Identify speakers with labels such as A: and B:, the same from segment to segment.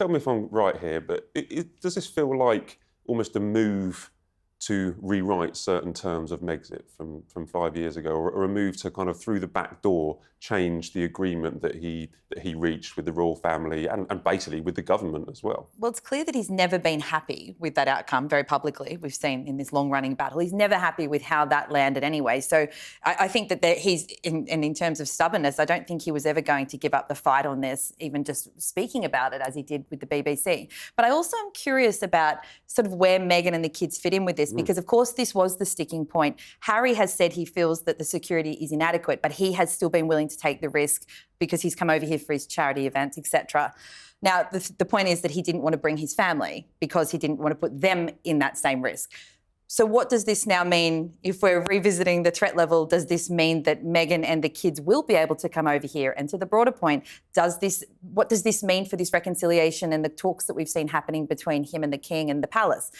A: tell me if I'm right here, but does this feel like almost a move to rewrite certain terms of Megxit from 5 years ago, or a move to kind of through the back door change the agreement that he reached with the royal family and basically with the government as well?
B: Well, it's clear that he's never been happy with that outcome very publicly. We've seen in this long-running battle, he's never happy with how that landed anyway. So I think that he's, in terms of stubbornness, I don't think he was ever going to give up the fight on this, even just speaking about it as he did with the BBC. But I also am curious about sort of where Meghan and the kids fit in with this, because of course this was the sticking point. Harry has said he feels that the security is inadequate, but he has still been willing to take the risk because he's come over here for his charity events, etc. Now, the point is that he didn't want to bring his family because he didn't want to put them in that same risk. So what does this now mean? If we're revisiting the threat level, does this mean that Meghan and the kids will be able to come over here? And to the broader point, what does this mean for this reconciliation and the talks that we've seen happening between him and the King and the palace?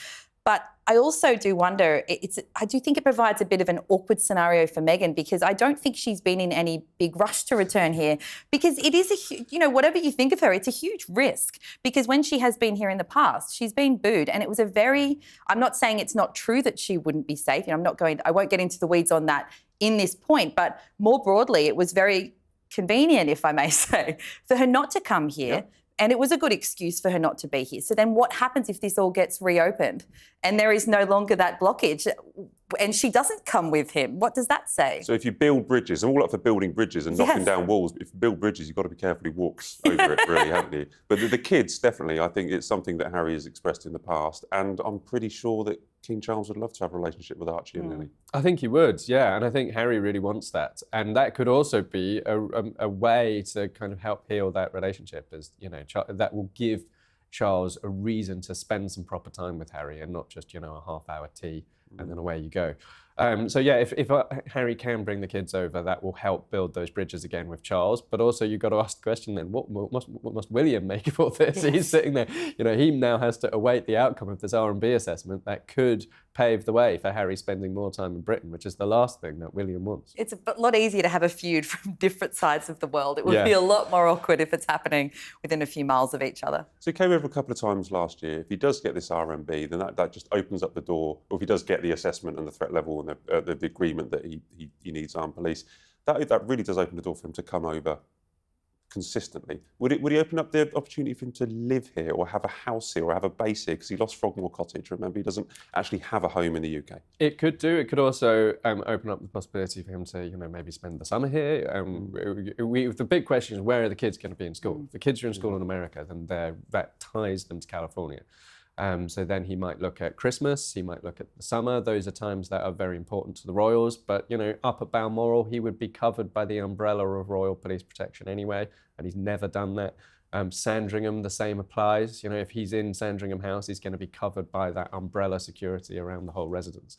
B: But I also do wonder, I do think it provides a bit of an awkward scenario for Meghan, because I don't think she's been in any big rush to return here, because it is whatever you think of her, it's a huge risk, because when she has been here in the past, she's been booed, and it was I'm not saying it's not true that she wouldn't be safe. I won't get into the weeds on that in this point, but more broadly, it was very convenient, if I may say, for her not to come here. Yep. And it was a good excuse for her not to be here. So then what happens if this all gets reopened and there is no longer that blockage and she doesn't come with him? What does that say?
A: So if you build bridges, I'm all up for building bridges and knocking down walls, but if you build bridges, you've got to be careful who walks over it, really, haven't you? But the kids, definitely, I think it's something that Harry has expressed in the past, and I'm pretty sure that King Charles would love to have a relationship with Archie and Lily.
C: I think he would, yeah, and I think Harry really wants that. And that could also be a way to kind of help heal that relationship, as that will give Charles a reason to spend some proper time with Harry and not just, a half-hour tea and then away you go. So yeah, if Harry can bring the kids over, that will help build those bridges again with Charles. But also you've got to ask the question then, what must William make of all this? Yes. He's sitting there, he now has to await the outcome of this R&B assessment that could pave the way for Harry spending more time in Britain, which is the last thing that William wants.
B: It's a lot easier to have a feud from different sides of the world. It would be a lot more awkward if it's happening within a few miles of each other.
A: So he came over a couple of times last year. If he does get this R&B, then that just opens up the door, or if he does get the assessment and the threat level and the agreement that he needs armed police, that really does open the door for him to come over consistently. Would he open up the opportunity for him to live here or have a house here or have a base here? Because he lost Frogmore Cottage, remember? He doesn't actually have a home in the UK.
C: It could do. It could also open up the possibility for him to, maybe spend the summer here. The big question is, where are the kids going to be in school? If the kids are in school in America, then that ties them to California. So then he might look at Christmas, he might look at the summer. Those are times that are very important to the royals. But, up at Balmoral, he would be covered by the umbrella of royal police protection anyway, and he's never done that. Sandringham, the same applies. If he's in Sandringham House, he's going to be covered by that umbrella security around the whole residence.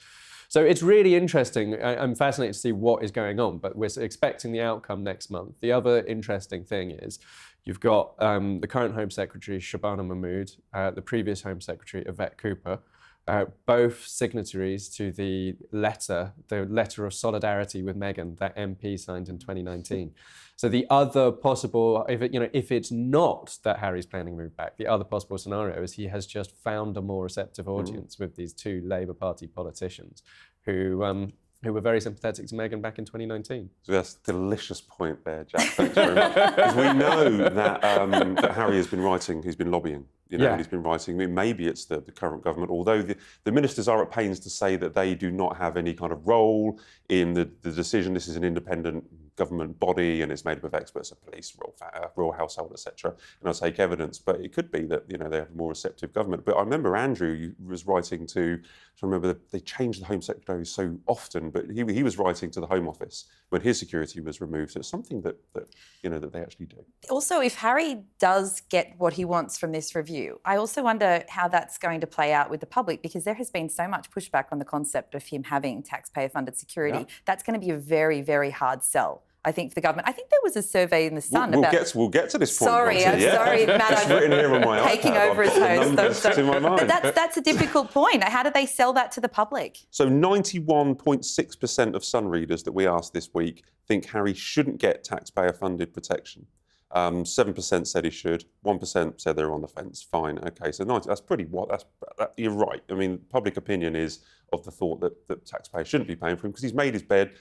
C: So it's really interesting. I'm fascinated to see what is going on, but we're expecting the outcome next month. The other interesting thing is you've got the current Home Secretary, Shabana Mahmood, the previous Home Secretary, Yvette Cooper, both signatories to the letter of solidarity with Meghan that MP signed in 2019. So the other possible, if it's not that Harry's planning to move back, the other possible scenario is he has just found a more receptive audience with these two Labour Party politicians who were very sympathetic to Meghan back in 2019.
A: So that's a delicious point there, Jack. Thanks very much. Because we know that Harry has been writing, he's been lobbying, and he's been writing. I mean, maybe it's the current government, although the ministers are at pains to say that they do not have any kind of role in the decision. This is an independent government body and it's made up of experts of police, royal household, etc. And I'll take evidence, but it could be that they have a more receptive government. But I remember Andrew was writing to I remember they changed the Home Secretary so often, but he was writing to the Home Office when his security was removed. So it's something that they actually do.
B: Also, if Harry does get what he wants from this review, I also wonder how that's going to play out with the public, because there has been so much pushback on the concept of him having taxpayer-funded security. Yeah. That's going to be a very, very hard sell, I think, for the government. I think there was a survey in The Sun
A: we'll get to this point.
B: Sorry, Matt,
A: it's written here on my
B: taking
A: iPad.
B: over as host.
A: In my mind.
B: That's a difficult point. How do they sell that to the public?
A: So 91.6% of Sun readers that we asked this week think Harry shouldn't get taxpayer-funded protection. 7% said he should, 1% said they're on the fence. Fine, okay, so 90, that's pretty you're right. I mean, public opinion is of the thought that taxpayers shouldn't be paying for him because he's made his bed,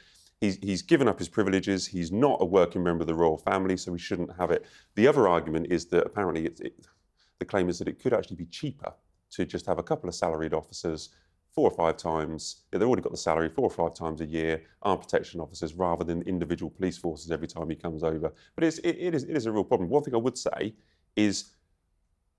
A: he's given up his privileges, he's not a working member of the royal family, so he shouldn't have it. The other argument is that apparently the claim is that it could actually be cheaper to just have a couple of salaried officers 4 or 5 times, they've already got the salary 4 or 5 times a year, armed protection officers rather than individual police forces every time he comes over. But it is a real problem. One thing I would say is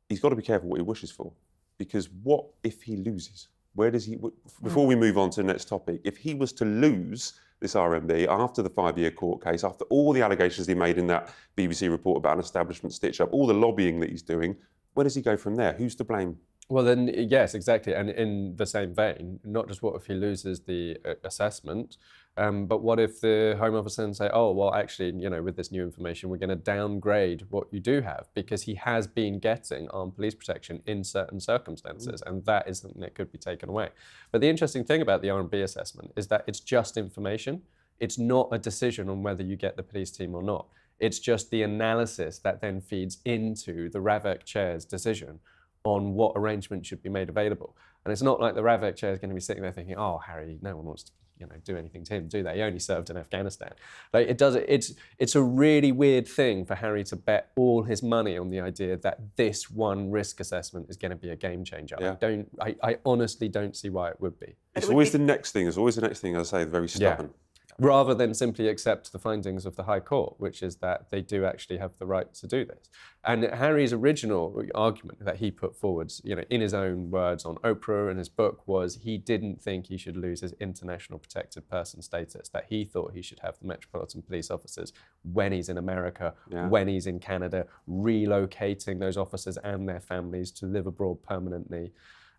A: he's got to be careful what he wishes for, because what if he loses? Where does he, before we move on to the next topic, if he was to lose this RMB after the 5-year court case, after all the allegations he made in that BBC report about an establishment stitch-up, all the lobbying that he's doing, where does he go from there? Who's to blame?
C: Well, then, yes, exactly. And in the same vein, not just what if he loses the assessment, but what if the Home Office then say, oh, well, actually, with this new information, we're going to downgrade what you do have because he has been getting armed police protection in certain circumstances, and that is something that could be taken away. But the interesting thing about the RMB assessment is that it's just information. It's not a decision on whether you get the police team or not. It's just the analysis that then feeds into the RAVEC chair's decision on what arrangement should be made available. And it's not like the RAVEC chair is going to be sitting there thinking, oh, Harry, no one wants to do anything to him, do they? He only served in Afghanistan. Like it's a really weird thing for Harry to bet all his money on the idea that this one risk assessment is going to be a game changer.
A: Yeah.
C: I honestly don't see why it would be.
A: It's always the next thing. It's always the next thing, as I say, very stubborn.
C: Yeah. Rather than simply accept the findings of the High Court, which is that they do actually have the right to do this. And Harry's original argument that he put forward, in his own words on Oprah and his book, was he didn't think he should lose his international protected person status, that he thought he should have the Metropolitan Police officers when he's in America, when he's in Canada, relocating those officers and their families to live abroad permanently.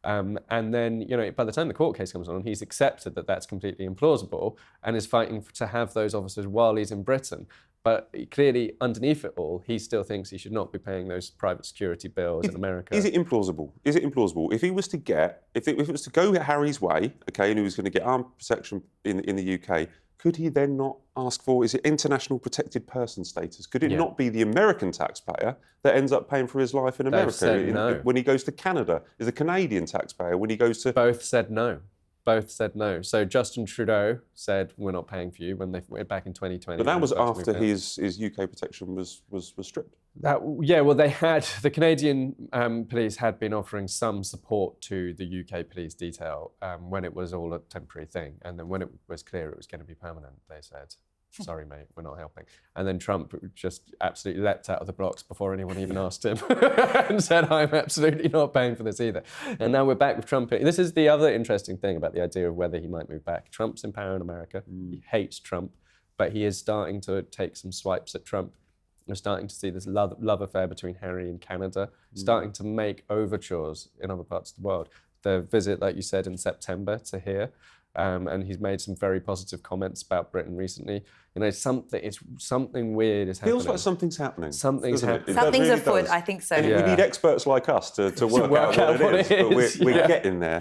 C: And then, by the time the court case comes on, he's accepted that that's completely implausible and is fighting to have those officers while he's in Britain. But clearly, underneath it all, he still thinks he should not be paying those private security bills in America.
A: Is it implausible? Is it implausible? If he was to if it was to go Harry's way, okay, and he was going to get armed protection in the UK, could he then not ask for, is it international protected person status? Could it not be the American taxpayer that ends up paying for his life in America?
C: Said no.
A: When he goes to Canada, is the Canadian taxpayer when he goes to...
C: Both said no. Both said no. So Justin Trudeau said, we're not paying for you when they went back in 2020.
A: But that was after his UK protection was stripped.
C: The Canadian police had been offering some support to the UK police detail when it was all a temporary thing. And then when it was clear it was going to be permanent, they said, sorry, mate, we're not helping. And then Trump just absolutely leapt out of the blocks before anyone even asked him and said, I'm absolutely not paying for this either. And now we're back with Trump. This is the other interesting thing about the idea of whether he might move back. Trump's in power in America. He hates Trump, but he is starting to take some swipes at Trump. We're starting to see this love affair between Harry and Canada, starting to make overtures in other parts of the world. The visit, like you said, in September to here, and he's made some very positive comments about Britain recently. Something weird is happening.
A: Feels like something's happening.
C: Something's happening.
B: Something's
A: really
B: afoot,
A: does.
B: I think so.
A: And we need experts like us to work out what it is. But we're getting there.